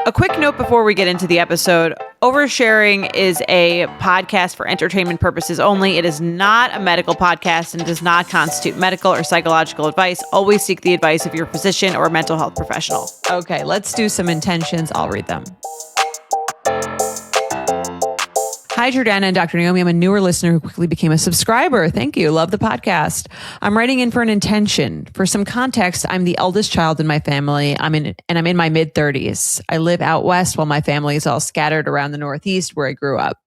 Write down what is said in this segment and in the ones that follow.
A quick note before we get into the episode. Oversharing is a podcast for entertainment purposes only. It is not a medical podcast and does not constitute medical or psychological advice. Always seek the advice of your physician or mental health professional. Okay, let's do some intentions. I'll read them. Hi, Jordana and Dr. Naomi. I'm a newer listener who quickly became a subscriber. Thank you. Love the podcast. I'm writing in for an intention. For some context, I'm the eldest child in my family. I'm in my mid-30s. I live out west while my family is all scattered around the Northeast where I grew up.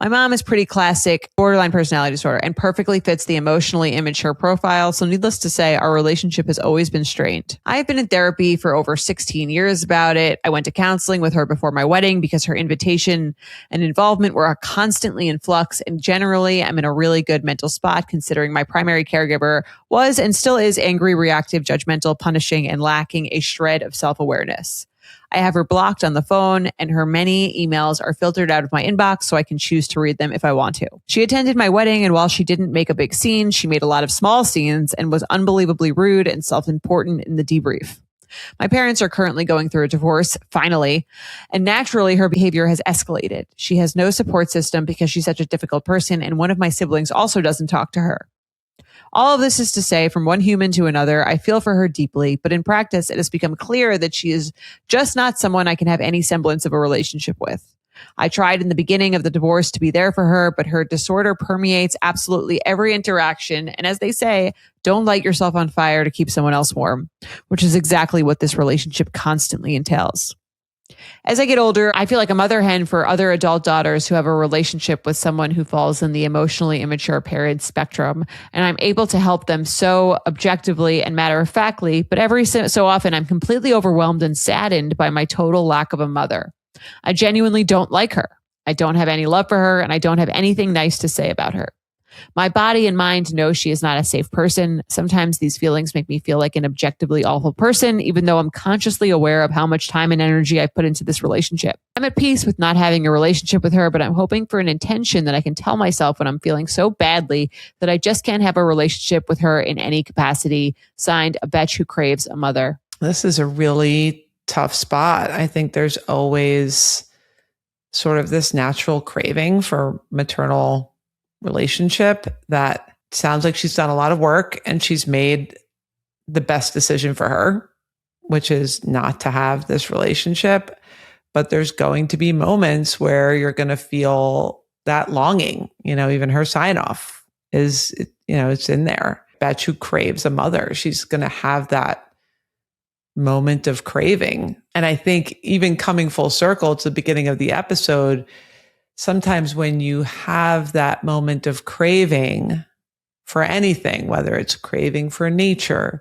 My mom is pretty classic borderline personality disorder and perfectly fits the emotionally immature profile. So needless to say, our relationship has always been strained. I have been in therapy for over 16 years about it. I went to counseling with her before my wedding because her invitation and involvement were constantly in flux. And generally, I'm in a really good mental spot considering my primary caregiver was and still is angry, reactive, judgmental, punishing, and lacking a shred of self-awareness. I have her blocked on the phone and her many emails are filtered out of my inbox so I can choose to read them if I want to. She attended my wedding and while she didn't make a big scene, she made a lot of small scenes and was unbelievably rude and self-important in the debrief. My parents are currently going through a divorce, finally, and naturally her behavior has escalated. She has no support system because she's such a difficult person and one of my siblings also doesn't talk to her. All of this is to say, from one human to another, I feel for her deeply, but in practice, it has become clear that she is just not someone I can have any semblance of a relationship with. I tried in the beginning of the divorce to be there for her, but her disorder permeates absolutely every interaction. And as they say, don't light yourself on fire to keep someone else warm, which is exactly what this relationship constantly entails. As I get older, I feel like a mother hen for other adult daughters who have a relationship with someone who falls in the emotionally immature parent spectrum, and I'm able to help them so objectively and matter-of-factly, but every so often I'm completely overwhelmed and saddened by my total lack of a mother. I genuinely don't like her. I don't have any love for her, and I don't have anything nice to say about her. My body and mind know she is not a safe person. Sometimes these feelings make me feel like an objectively awful person, even though I'm consciously aware of how much time and energy I put into this relationship. I'm at peace with not having a relationship with her, but I'm hoping for an intention that I can tell myself when I'm feeling so badly that I just can't have a relationship with her in any capacity. Signed, a Betch who craves a mother. This is a really tough spot. I think there's always sort of this natural craving for maternal relationship that sounds like she's done a lot of work and she's made the best decision for her, which is not to have this relationship. But there's going to be moments where you're going to feel that longing, even her sign off is, it's in there. Betch who craves a mother. She's going to have that moment of craving. And I think even coming full circle to the beginning of the episode, sometimes when you have that moment of craving for anything, whether it's craving for nature,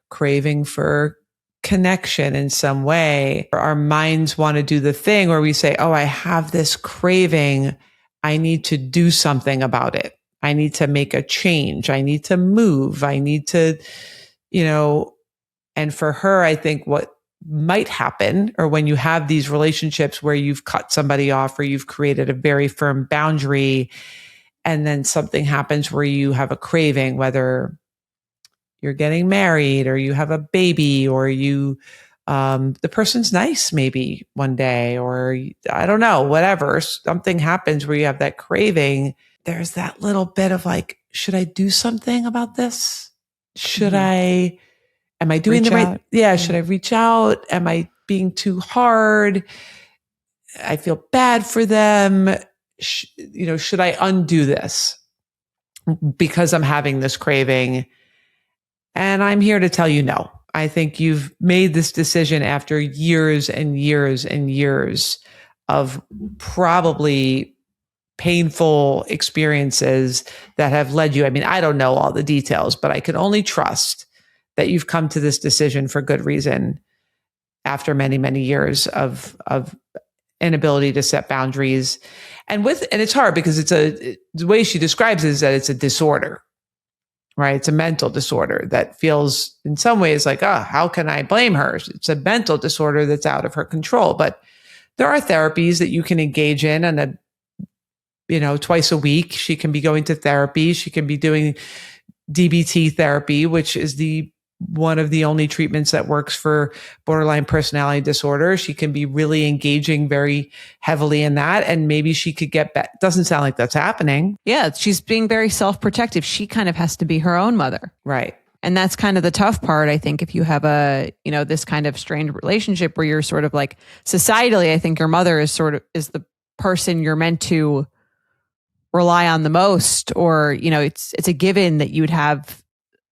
craving for connection in some way, our minds want to do the thing where we say, oh, I have this craving. I need to do something about it. I need to make a change. I need to move. I need to, and for her, I think what might happen, or when you have these relationships where you've cut somebody off or you've created a very firm boundary, and then something happens where you have a craving, whether you're getting married or you have a baby or you, the person's nice maybe one day, or I don't know, whatever, something happens where you have that craving. There's that little bit of like, should I do something about this? Am I doing the right? Yeah. Should I reach out? Am I being too hard? I feel bad for them. Should I undo this because I'm having this craving? And I'm here to tell you no. I think you've made this decision after years and years and years of probably painful experiences that have led you. I mean, I don't know all the details, but I can only trust that you've come to this decision for good reason after many, many years of inability to set boundaries. And it's hard because the way she describes it is that it's a disorder, right? It's a mental disorder that feels in some ways like, how can I blame her? It's a mental disorder that's out of her control. But there are therapies that you can engage in and twice a week. She can be going to therapy. She can be doing DBT therapy, which is the one of the only treatments that works for borderline personality disorder. She can be really engaging very heavily in that. And maybe she could get back. Doesn't sound like that's happening. Yeah, she's being very self-protective. She kind of has to be her own mother. Right. And that's kind of the tough part, I think, if you have this kind of strained relationship where you're sort of like societally, I think your mother is the person you're meant to rely on the most, or, it's a given that you would have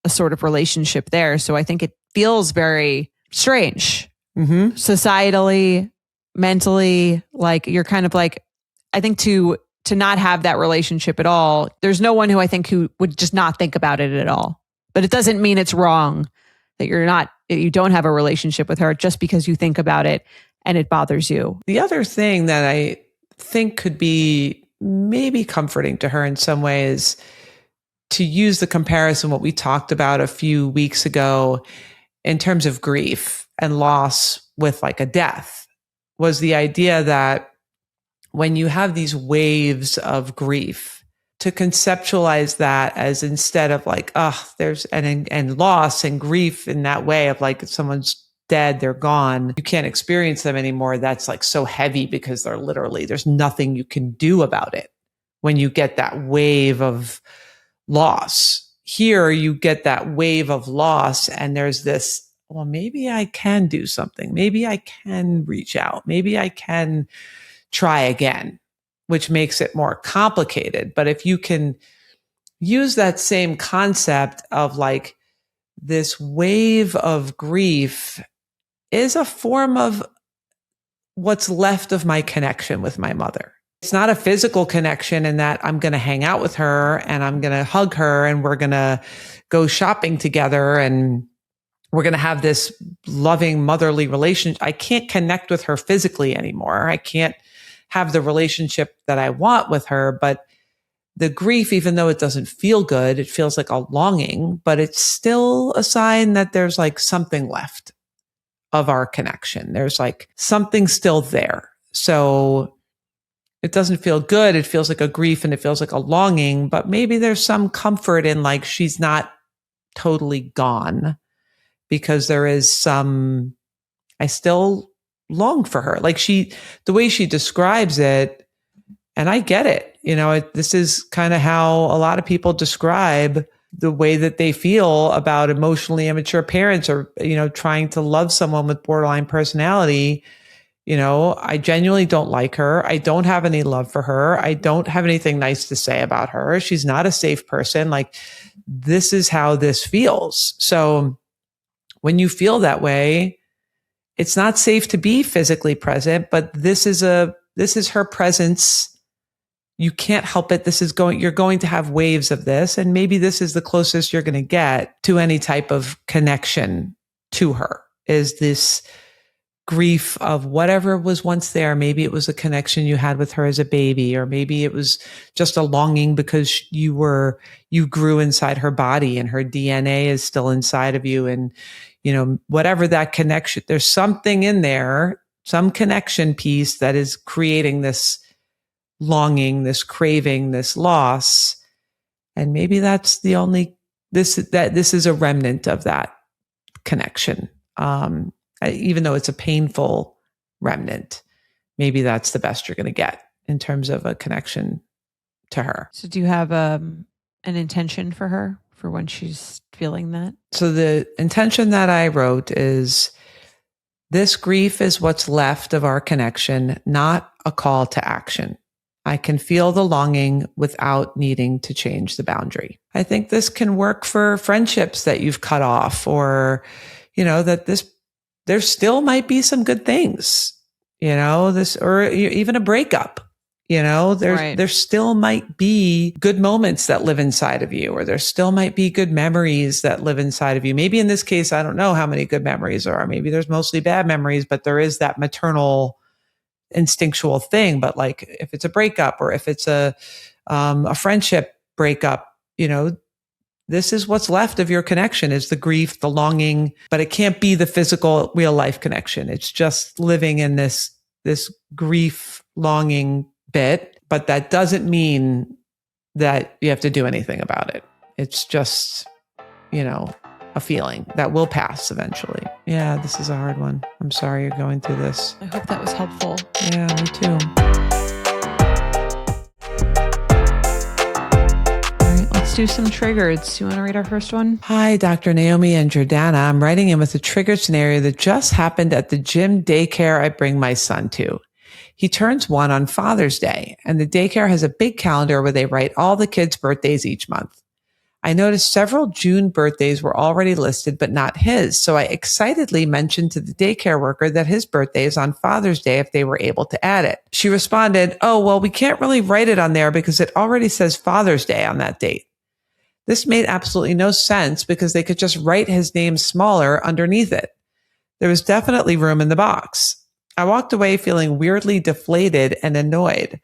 a sort of relationship there. So I think it feels very strange, societally, mentally, like you're kind of like, I think to not have that relationship at all, there's no one who would just not think about it at all. But it doesn't mean it's wrong that you don't have a relationship with her just because you think about it and it bothers you. The other thing that I think could be maybe comforting to her in some ways, to use the comparison, what we talked about a few weeks ago in terms of grief and loss with like a death, was the idea that when you have these waves of grief, to conceptualize that as, instead of like, there's and loss and grief in that way of like, if someone's dead, they're gone, you can't experience them anymore. That's like so heavy because there's nothing you can do about it when you get that wave of loss. Here you get that wave of loss and there's this, well, maybe I can do something. Maybe I can reach out. Maybe I can try again, which makes it more complicated. But if you can use that same concept of like, this wave of grief is a form of what's left of my connection with my mother. It's not a physical connection in that I'm going to hang out with her and I'm going to hug her and we're going to go shopping together and we're going to have this loving motherly relationship. I can't connect with her physically anymore. I can't have the relationship that I want with her, but the grief, even though it doesn't feel good, it feels like a longing, but it's still a sign that there's like something left of our connection. There's like something still there. So it doesn't feel good. It feels like a grief and it feels like a longing, but maybe there's some comfort in like, she's not totally gone, because there is I still long for her. Like the way she describes it, and I get it, this is kind of how a lot of people describe the way that they feel about emotionally immature parents, or, trying to love someone with borderline personality. I genuinely don't like her. I don't have any love for her. I don't have anything nice to say about her. She's not a safe person. Like, this is how this feels. So when you feel that way, it's not safe to be physically present, but this is her presence. You can't help it. You're going to have waves of this. And maybe this is the closest you're going to get to any type of connection to her, is this grief of whatever was once there. Maybe it was a connection you had with her as a baby, or maybe it was just a longing because you grew inside her body and her DNA is still inside of you. And, whatever that connection, there's something in there, some connection piece that is creating this longing, this craving, this loss. And maybe that's this is a remnant of that connection. Even though it's a painful remnant, maybe that's the best you're going to get in terms of a connection to her. So do you have an intention for her for when she's feeling that? So the intention that I wrote is, this grief is what's left of our connection, not a call to action. I can feel the longing without needing to change the boundary. I think this can work for friendships that you've cut off, or, there still might be some good things, or even a breakup. There still might be good moments that live inside of you, or there still might be good memories that live inside of you. Maybe in this case, I don't know how many good memories there are. Maybe there's mostly bad memories, but there is that maternal instinctual thing. But like, if it's a breakup, or if it's a friendship breakup, this is what's left of your connection, is the grief, the longing, but it can't be the physical real life connection. It's just living in this grief, longing bit, but that doesn't mean that you have to do anything about it. It's just, a feeling that will pass eventually. Yeah, this is a hard one. I'm sorry you're going through this. I hope that was helpful. Yeah, me too. All right, let's do some triggers. You want to read our first one? Hi, Dr. Naomi and Jordana. I'm writing in with a triggered scenario that just happened at the gym daycare I bring my son to. He turns 1 on Father's Day, and the daycare has a big calendar where they write all the kids' birthdays each month. I noticed several June birthdays were already listed, but not his. So I excitedly mentioned to the daycare worker that his birthday is on Father's Day if they were able to add it. She responded, "Oh, well, we can't really write it on there because it already says Father's Day on that date." This made absolutely no sense because they could just write his name smaller underneath it. There was definitely room in the box. I walked away feeling weirdly deflated and annoyed.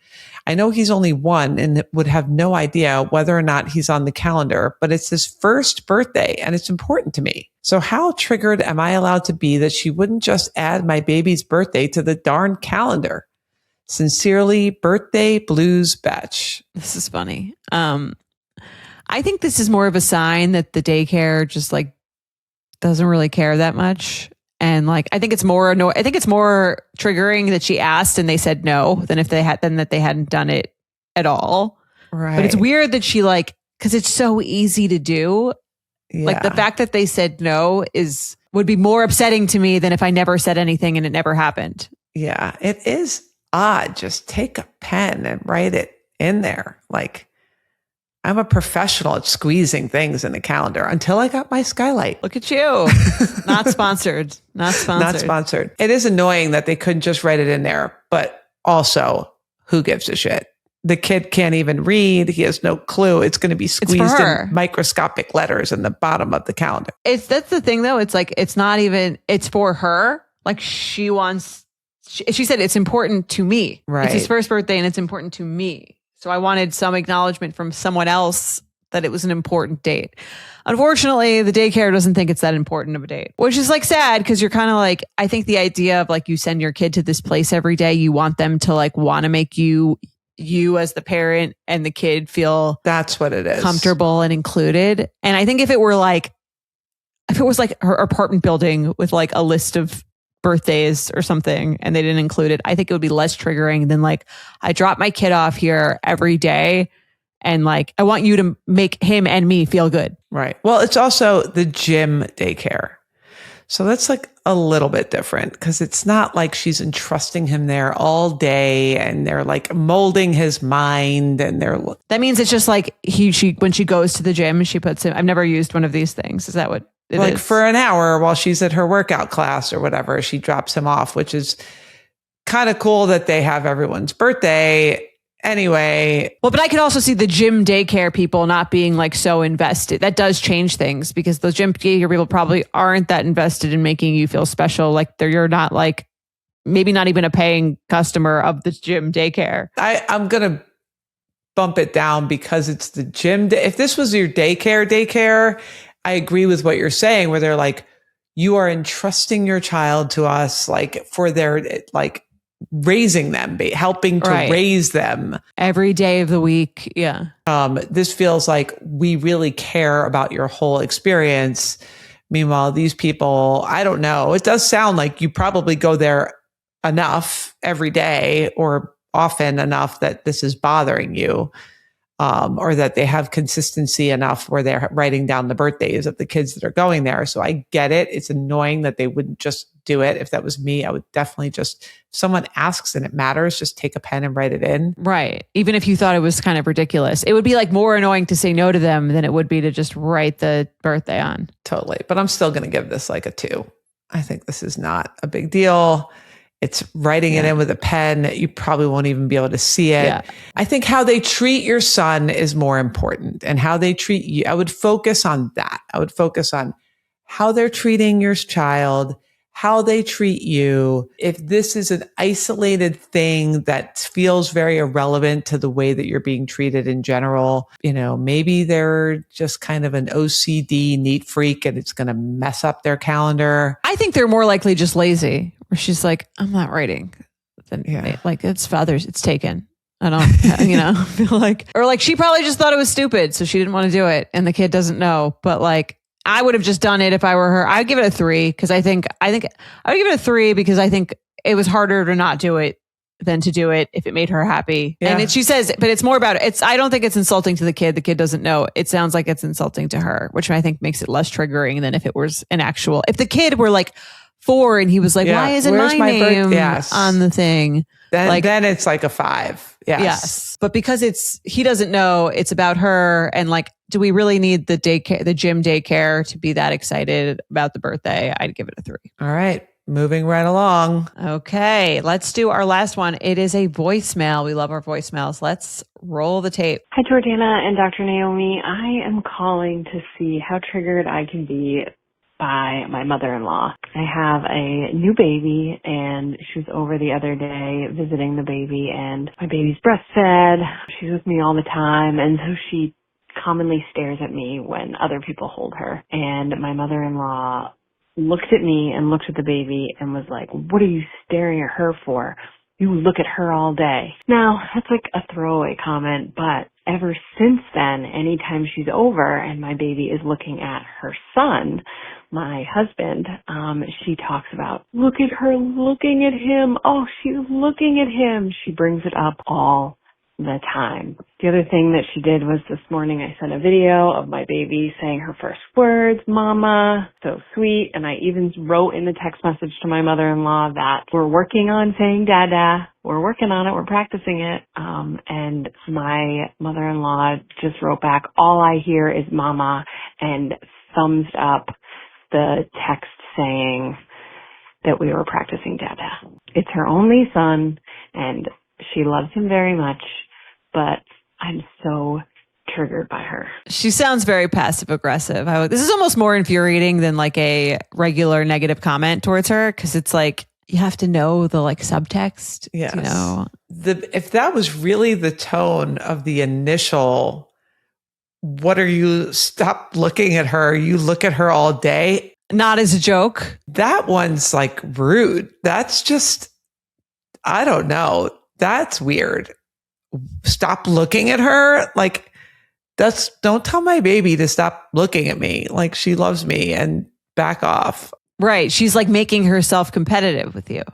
I know he's only 1 and would have no idea whether or not he's on the calendar, but it's his first birthday and it's important to me. So how triggered am I allowed to be that she wouldn't just add my baby's birthday to the darn calendar? Sincerely, Birthday Blues Betch. This is funny. I think this is more of a sign that the daycare just like doesn't really care that much. And like, I think it's more triggering that she asked and they said no than that they hadn't done it at all. Right. But it's weird that she like, cause it's so easy to do. Yeah. Like the fact that they said no would be more upsetting to me than if I never said anything and it never happened. Yeah, it is odd. Just take a pen and write it in there. Like, I'm a professional at squeezing things in the calendar until I got my skylight. Look at you. Not sponsored. Not sponsored. Not sponsored. It is annoying that they couldn't just write it in there, but also, who gives a shit? The kid can't even read. He has no clue. It's going to be squeezed in microscopic letters in the bottom of the calendar. That's the thing though. It's like, it's not even, it's for her. Like she said, it's important to me. Right. It's his first birthday and it's important to me. So I wanted some acknowledgement from someone else that it was an important date. Unfortunately, the daycare doesn't think it's that important of a date, which is like sad because you're kind of like, I think the idea of like you send your kid to this place every day, you want them to like want to make you as the parent and the kid feel that's what it is, comfortable and included. And I think if it was like her apartment building with like a list of birthdays or something and they didn't include it, I think it would be less triggering than like, I drop my kid off here every day and like I want you to make him and me feel good. Right. Well, it's also the gym daycare. So that's like a little bit different because it's not like she's entrusting him there all day and they're like molding his mind and that means it's just like when she goes to the gym, she puts him, I've never used one of these things. Is that what it like is? For an hour while she's at her workout class or whatever, she drops him off, which is kind of cool that they have everyone's birthday anyway. Well, but I could also see the gym daycare people not being like so invested. That does change things because those gym daycare people probably aren't that invested in making you feel special. Like you're not like, maybe not even a paying customer of the gym daycare. I'm going to bump it down because it's the gym. If this was your daycare, I agree with what you're saying, where they're like, you are entrusting your child to us, like for their, like raising them, helping to raise them every day of the week. Yeah. This feels like we really care about your whole experience. Meanwhile, these people, I don't know. It does sound like you probably go there enough every day or often enough that this is bothering you. Or that they have consistency enough where they're writing down the birthdays of the kids that are going there. So I get it. It's annoying that they wouldn't just do it. If that was me, I would definitely just, if someone asks and it matters, just take a pen and write it in. Right. Even if you thought it was kind of ridiculous, it would be like more annoying to say no to them than it would be to just write the birthday on. Totally. But I'm still going to give this like a 2. I think this is not a big deal. It's writing it in with a pen. You probably won't even be able to see it. Yeah. I think how they treat your son is more important, and how they treat you. I would focus on that. I would focus on how they're treating your child, how they treat you. If this is an isolated thing that feels very irrelevant to the way that you're being treated in general, maybe they're just kind of an OCD neat freak and it's going to mess up their calendar. I think they're more likely just lazy. Where she's like, I'm not writing. Like it's Father's, it's taken. I don't, feel like, or like she probably just thought it was stupid. So she didn't want to do it. And the kid doesn't know, but like, I would have just done it if I were her. I'd give it a 3 because I think I would give it a 3 because I think it was harder to not do it than to do it if it made her happy. Yeah. And she says, but it's more about it. I don't think it's insulting to the kid. The kid doesn't know. It sounds like it's insulting to her, which I think makes it less triggering than if it was if the kid were like 4 and he was like, why isn't my name on the thing? Then it's like a 5. Yes. But because he doesn't know it's about her. And like, do we really need the gym daycare to be that excited about the birthday? I'd give it a 3. All right. Moving right along. Okay, let's do our last one. It is a voicemail. We love our voicemails. Let's roll the tape. Hi, Jordana and Dr. Naomi. I am calling to see how triggered I can be by my mother-in-law. I have a new baby, and she was over the other day visiting the baby, and my baby's breastfed. She's with me all the time, and so she commonly stares at me when other people hold her. And my mother-in-law looked at me and looked at the baby and was like, what are you staring at her for? You look at her all day. Now, that's like a throwaway comment, but ever since then, anytime she's over and my baby is looking at her son, my husband, she talks about, look at her looking at him. Oh, she's looking at him. She brings it up all the time. The other thing that she did was this morning I sent a video of my baby saying her first words, mama, so sweet. And I even wrote in the text message to my mother-in-law that we're working on saying dada. We're working on it. We're practicing it. And my mother-in-law just wrote back, all I hear is mama, and thumbs up the text saying that we were practicing dada. It's her only son and she loves him very much, but I'm so triggered by her. She sounds very passive aggressive. This is almost more infuriating than like a regular negative comment towards her, because it's like you have to know the like subtext. Yes. You know, If that was really the tone of the initial, what are you? Stop looking at her. You look at her all day. Not as a joke. That one's like rude. That's just, I don't know. That's weird. Stop looking at her. Like, don't tell my baby to stop looking at me. Like, she loves me, and back off. Right. She's like making herself competitive with you,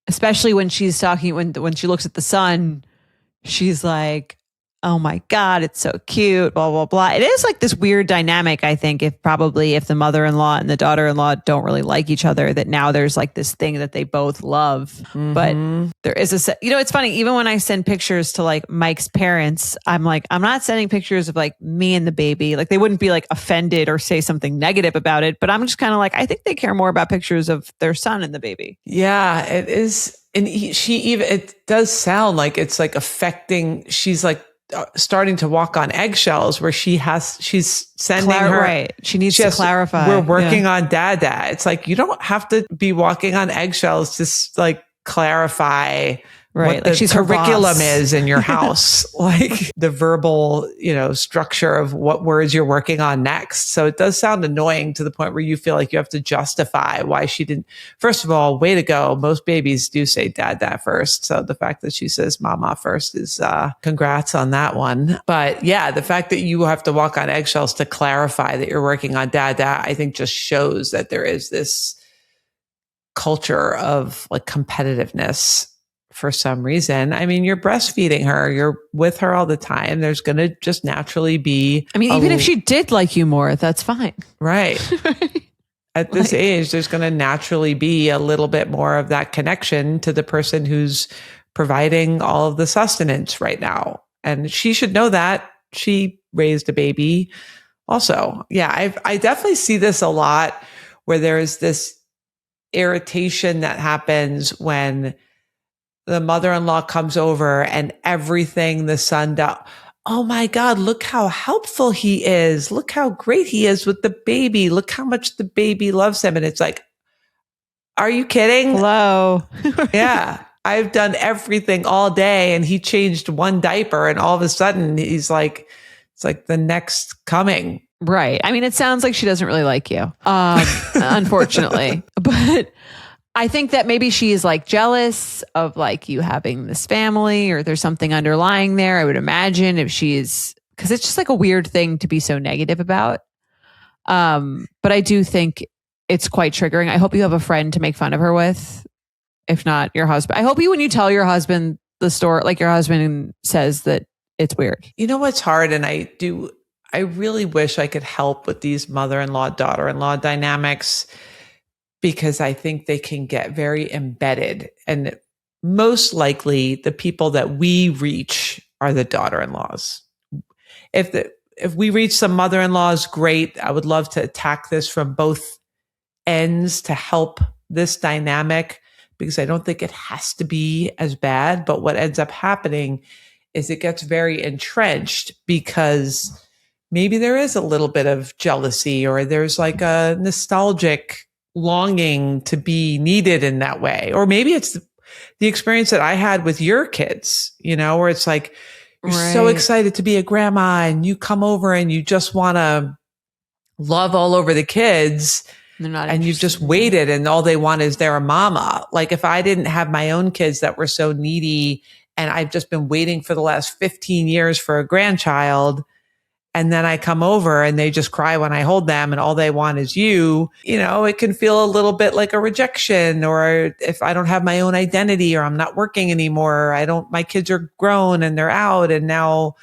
especially when she's talking, when she looks at the son, she's like, oh my God, it's so cute, blah, blah, blah. It is like this weird dynamic, I think, if the mother-in-law and the daughter-in-law don't really like each other, that now there's like this thing that they both love. Mm-hmm. But there is it's funny, even when I send pictures to like Mike's parents, I'm like, I'm not sending pictures of like me and the baby. Like they wouldn't be like offended or say something negative about it. But I'm just kind of like, I think they care more about pictures of their son and the baby. Yeah, it is. And it does sound like it's like affecting, she's like, starting to walk on eggshells, where she's sending her. Right. She needs to clarify. We're working on dada. It's like, you don't have to be walking on eggshells to like clarify right. what like the she's curriculum is in your house, like the verbal, structure of what words you're working on next. So it does sound annoying to the point where you feel like you have to justify why she didn't. First of all, way to go. Most babies do say dada first. So the fact that she says mama first is congrats on that one. But yeah, the fact that you have to walk on eggshells to clarify that you're working on dada, I think just shows that there is this culture of like competitiveness for some reason. I mean, you're breastfeeding her, you're with her all the time. There's going to just naturally be. I mean, even if she did like you more, that's fine. Right. At this age, there's going to naturally be a little bit more of that connection to the person who's providing all of the sustenance right now. And she should know that. She raised a baby also. Yeah, I definitely see this a lot, where there's this irritation that happens when the mother-in-law comes over and everything the son does. Oh my God, look how helpful he is. Look how great he is with the baby. Look how much the baby loves him. And it's like, are you kidding? Hello. Yeah. I've done everything all day and he changed one diaper and all of a sudden he's like, it's like the next coming. Right. I mean, it sounds like she doesn't really like you, unfortunately. But I think that maybe she is like jealous of like you having this family, or there's something underlying there. I would imagine if she's, because it's just like a weird thing to be so negative about. But I do think it's quite triggering. I hope you have a friend to make fun of her with, if not your husband. I hope when you tell your husband the story, like your husband says that it's weird. You know what's hard? And I really wish I could help with these mother-in-law, daughter-in-law dynamics, because I think they can get very embedded. And most likely the people that we reach are the daughter-in-laws. If we reach some mother-in-laws, great. I would love to attack this from both ends to help this dynamic, because I don't think it has to be as bad. But what ends up happening is it gets very entrenched, because maybe there is a little bit of jealousy, or there's like a nostalgic longing to be needed in that way. Or maybe it's the experience that I had with your kids, where it's like, you're so excited to be a grandma and you come over and you just want to love all over the kids. And you've just waited and all they want is their mama. Like if I didn't have my own kids that were so needy and I've just been waiting for the last 15 years for a grandchild, and then I come over and they just cry when I hold them and all they want is you, it can feel a little bit like a rejection. Or if I don't have my own identity, or I'm not working anymore, my kids are grown and they're out. And now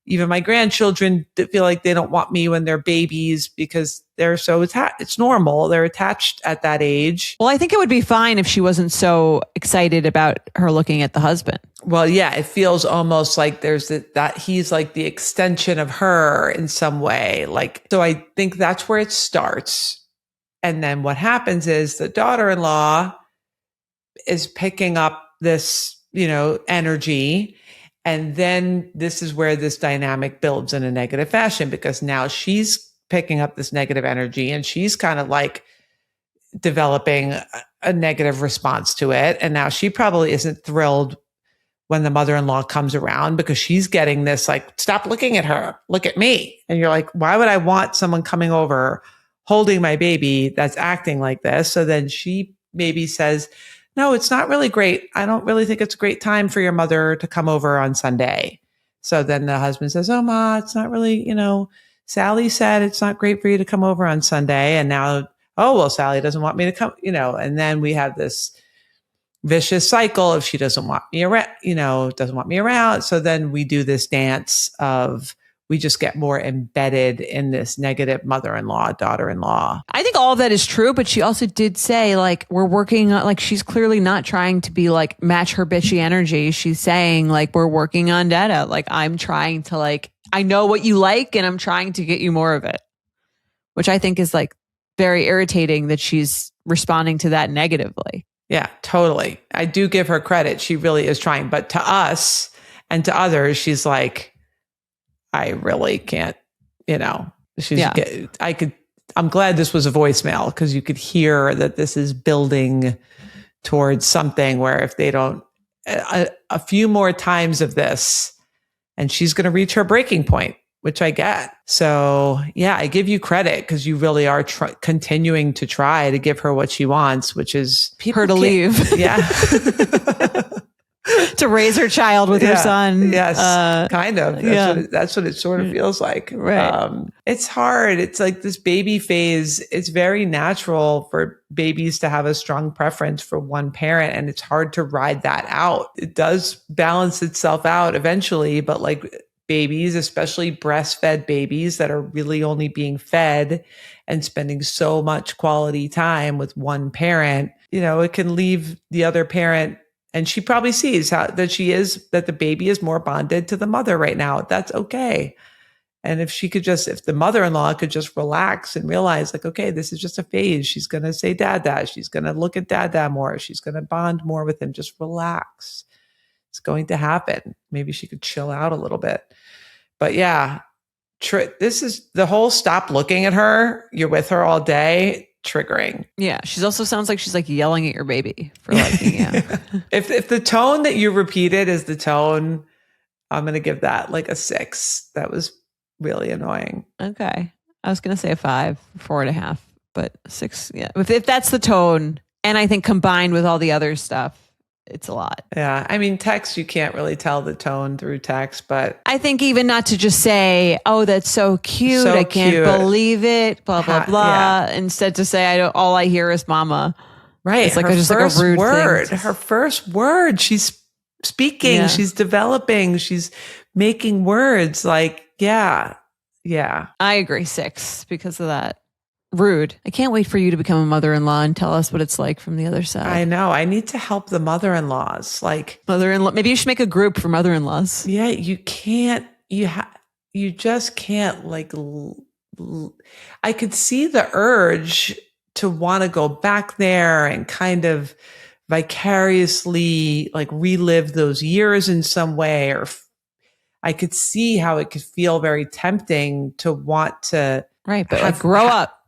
even my grandchildren feel like they don't want me when they're babies, because they're so attached. It's normal. They're attached at that age. Well, I think it would be fine if she wasn't so excited about her looking at the husband. Well, yeah, it feels almost like there's that he's like the extension of her in some way. So I think that's where it starts. And then what happens is the daughter-in-law is picking up this, energy. And then this is where this dynamic builds in a negative fashion, because now she's picking up this negative energy and she's kind of like developing a negative response to it. And now she probably isn't thrilled when the mother-in-law comes around, because she's getting this like, stop looking at her, look at me. And you're like, why would I want someone coming over holding my baby that's acting like this? So then she maybe says, no, it's not really great. I don't really think it's a great time for your mother to come over on Sunday. So then the husband says, oh, Ma, it's not really, Sally said it's not great for you to come over on Sunday. And now, oh, well, Sally doesn't want me to come, and then we have this vicious cycle of she doesn't want me around, doesn't want me around. So then we do this dance of, we just get more embedded in this negative mother-in-law, daughter-in-law. I think all of that is true, but she also did say like, we're working on, like, she's clearly not trying to be like match her bitchy energy. She's saying like, we're working on data. Like I'm trying to I know what you like and I'm trying to get you more of it, which I think is like very irritating that she's responding to that negatively. Yeah, totally. I do give her credit. She really is trying. But to us and to others, she's like, I really can't, I'm glad this was a voicemail, because you could hear that this is building towards something where if they don't, a few more times of this, and she's going to reach her breaking point, which I get. So yeah, I give you credit, because you really are continuing to try to give her what she wants, which is her to leave. Yeah. To raise her child with her son. Yes, kind of. That's what it sort of feels like. Right. It's hard. It's like this baby phase. It's very natural for babies to have a strong preference for one parent, and it's hard to ride that out. It does balance itself out eventually, but like babies, especially breastfed babies that are really only being fed and spending so much quality time with one parent, it can leave the other parent. And she probably sees that the baby is more bonded to the mother right now. That's okay. And if the mother-in-law could just relax and realize like, okay, this is just a phase. She's going to say dada. She's going to look at dada more. She's going to bond more with him. Just relax. It's going to happen. Maybe she could chill out a little bit. But yeah, this is the whole stop looking at her. You're with her all day. Triggering. Yeah. She's also sounds like she's like yelling at your baby for liking you. If the tone that you repeated is the tone, I'm going to give that like a 6. That was really annoying. Okay. I was going to say a 5, 4.5, but 6. Yeah. If that's the tone, and I think combined with all the other stuff, it's a lot. Yeah. I mean, text, you can't really tell the tone through text, but I think even not to just say, oh, that's so cute. So I can't cute. believe it. Blah, blah, blah. Yeah. Instead to say, all I hear is mama. right. It's like her just like first a rude word, thing. her first word, she's speaking, Yeah. she's developing, she's making words. Like, yeah. Yeah. I agree. 6 because of that. Rude. I can't wait for you to become a mother-in-law and tell us what it's like from the other side. I know. I need to help the mother-in-laws. Like, Mother-in-law. Maybe you should make a group for mother-in-laws. yeah, you can't, you just can't like, I could see the urge to want to go back there and kind of vicariously like relive those years in some way, or I could see how it could feel very tempting to want to. Right. But like grow up.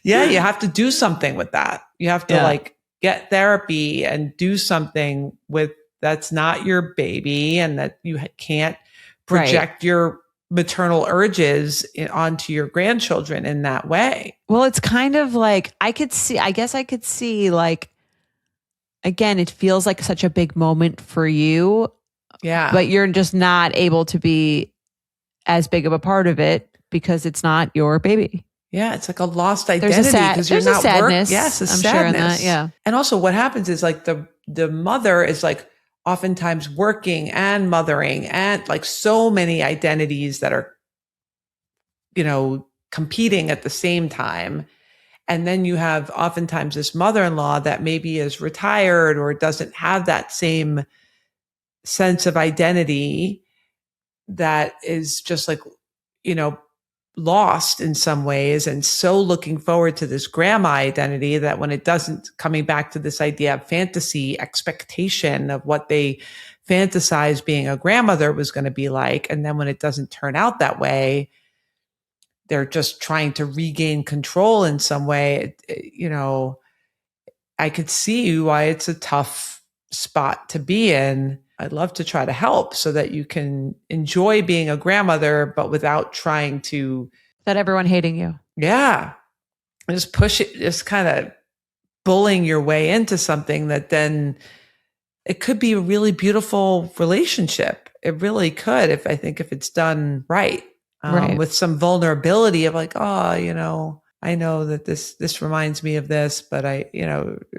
Yeah, you have to do something with that. You have to Yeah. like get therapy and do something with that's not your baby, and that you can't project your maternal urges onto your grandchildren in that way. Well, it's kind of like I guess I could see like, again, it feels like such a big moment for you, Yeah. but you're just not able to be as big of a part of it because it's not your baby. Yeah, it's like a lost identity There's a because you're there's a not sadness. Yes, a I'm sure in sadness. that. Yeah. And also what happens is like the mother is like oftentimes working and mothering and like so many identities that are, competing at the same time. And then you have oftentimes this mother-in-law that maybe is retired or doesn't have that same sense of identity, that is just like, lost in some ways, and so looking forward to this grandma identity that when it doesn't, coming back to this idea of fantasy expectation of what they fantasize being a grandmother was going to be like. And then when it doesn't turn out that way, they're just trying to regain control in some way. I could see why it's a tough spot to be in. I'd love to try to help so that you can enjoy being a grandmother, but without trying to. That everyone hating you. Yeah. Just push it, just kind of bullying your way into something that then it could be a really beautiful relationship. It really could, if it's done right, Right. with some vulnerability of like, I know that this reminds me of this, but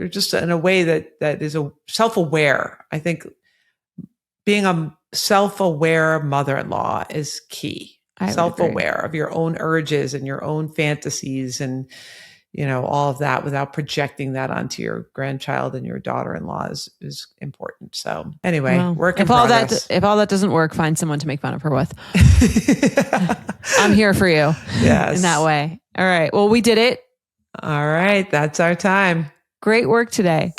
just in a way that is a self-aware. I think being a self-aware mother-in-law is key. Self-aware of your own urges and your own fantasies and, all of that without projecting that onto your grandchild and your daughter-in-law is important. So anyway, work in progress. If all that doesn't work, find someone to make fun of her with. I'm here for you. Yes. In that way. All right. Well, we did it. All right. That's our time. Great work today.